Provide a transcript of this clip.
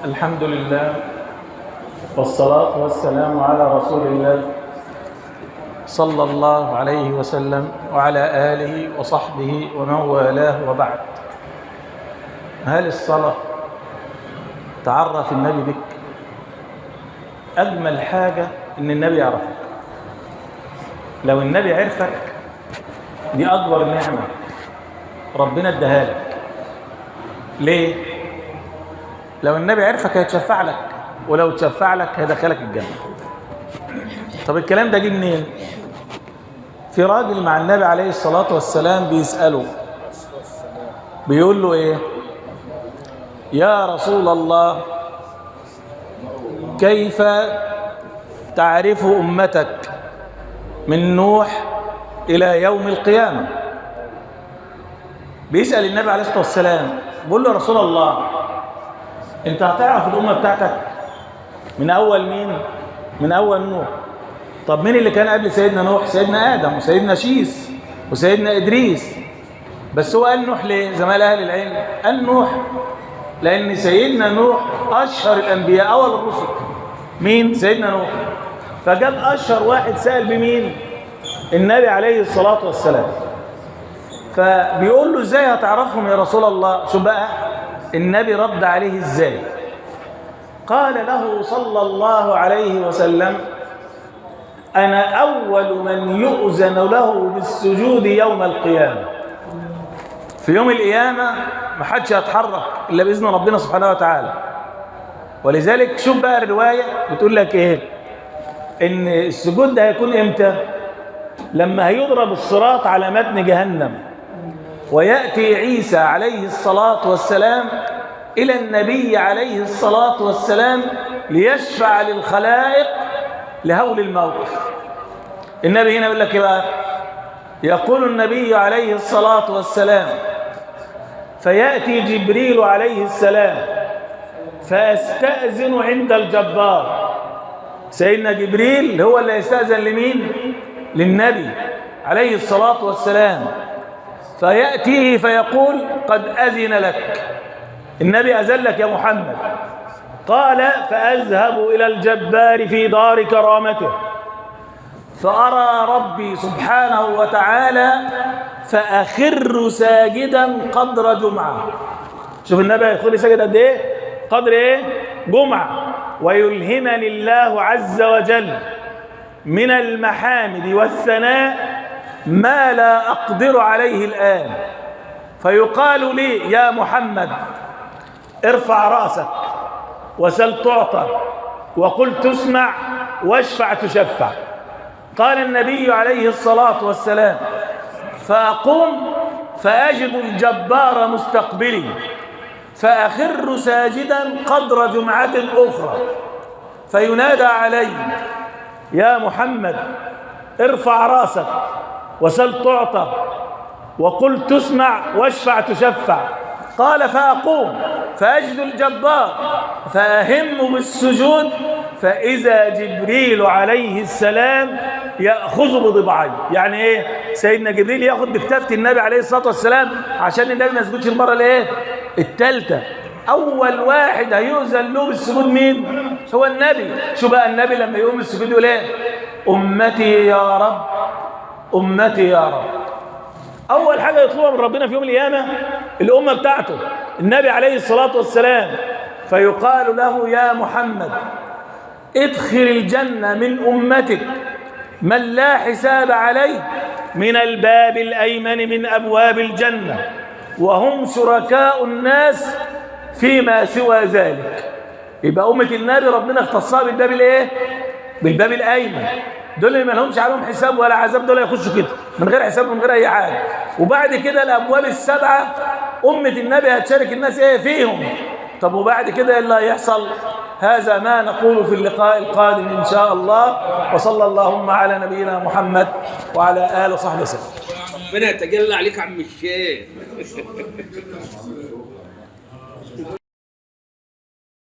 الحمد لله والصلاة والسلام على رسول الله صلى الله عليه وسلم وعلى آله وصحبه ومن والاه وبعد. هل الصلاة تعرف النبي بك؟ أجمل حاجة إن النبي يعرفك. لو النبي عرفك دي أكبر نعمة ربنا اداها لك. ليه؟ لو النبي عرفك هيتشفع لك، ولو تشفع لك هيدخلك الجنة. طب الكلام ده جه منين؟ في راجل مع النبي عليه الصلاة والسلام بيسأله، بيقول له ايه؟ يا رسول الله، كيف تعرف أمتك من نوح إلى يوم القيامة؟ بيسأل النبي عليه الصلاة والسلام، بيقول له يا رسول الله، انت هتعرف الأمة بتاعتك من أول مين؟ من أول نوح. طب مين اللي كان قبل سيدنا نوح؟ سيدنا آدم وسيدنا شيس وسيدنا إدريس. بس هو قال نوح ليه؟ زي ما قال أهل العلم، قال نوح لأن سيدنا نوح أشهر الأنبياء أول الرسل. مين؟ سيدنا نوح. فجاب أشهر واحد سأل بمين؟ النبي عليه الصلاة والسلام. فبيقول له ازاي هتعرفهم يا رسول الله؟ شو بقى النبي رد عليه ازاي؟ قال له صلى الله عليه وسلم: أنا أول من يؤذن له بالسجود يوم القيامة. في يوم القيامة ما حدش هيتحرك إلا بإذن ربنا سبحانه وتعالى. ولذلك شوف بقى الرواية بتقول لك إيه؟ إن السجود ده هيكون إمتى؟ لما هيضرب الصراط على متن جهنم، ويأتي عيسى عليه الصلاة والسلام إلى النبي عليه الصلاة والسلام ليشفع للخلائق لهول الموقف. النبي هنا يقول لك إيه بقى؟ يقول النبي عليه الصلاة والسلام: فيأتي جبريل عليه السلام فأستأذن عند الجبار. سيدنا جبريل هو اللي يستأذن لمين؟ للنبي عليه الصلاة والسلام. فيأتيه فيقول: قد أذن لك، النبي أذن لك يا محمد. قال: فأذهب إلى الجبار في دار كرامته فأرى ربي سبحانه وتعالى فأخر ساجدا قدر جمعة. شوف النبي يدخل ساجد قد ايه؟ قدر ايه؟ جمعة. ويلهمني الله عز وجل من المحامد والثناء ما لا أقدر عليه الآن، فيقال لي: يا محمد، ارفع رأسك وسل تعطى وقل تسمع واشفع تشفع. قال النبي عليه الصلاة والسلام: فأقوم فأجد الجبار مستقبلي فأخر ساجدا قدر جمعة أخرى، فينادى علي: يا محمد، ارفع رأسك وسل تعطى وقل تسمع واشفع تشفع. قال: فأقوم فأجد الجبار فأهم بالسجود فإذا جبريل عليه السلام يأخذ بضبعي. يعني إيه؟ سيدنا جبريل يأخذ بكتافة النبي عليه الصلاة والسلام عشان النبي ما يسجدش المرة الإيه؟ الثالثة. أول واحد هيؤذن له بالسجود مين؟ هو النبي. شو بقى النبي لما يقوم السجود يقول إيه؟ أمتي يا رب، أمتي يا رب. أول حاجة يطلبها من ربنا في يوم القيامة الأمة بتاعته، النبي عليه الصلاة والسلام. فيقال له: يا محمد، ادخل الجنة من أمتك من لا حساب عليه من الباب الأيمن من أبواب الجنة، وهم شركاء الناس فيما سوى ذلك. يبقى أمة النبي ربنا اختصها بالباب الإيه؟ بالباب الأيمن. دول اللي ما لهمش عليهم حساب ولا عذاب، دول يخشوا كده من غير حساب ومن غير أي حاجة. وبعد كده الأبواب السبعة أمة النبي هتشارك الناس إيه فيهم. طب وبعد كده إيه اللي هيحصل؟ هذا ما نقول في اللقاء القادم إن شاء الله. وصلى اللهم على نبينا محمد وعلى آله وصحبه وسلم. ربنا يتجلى عليك عم الشيخ.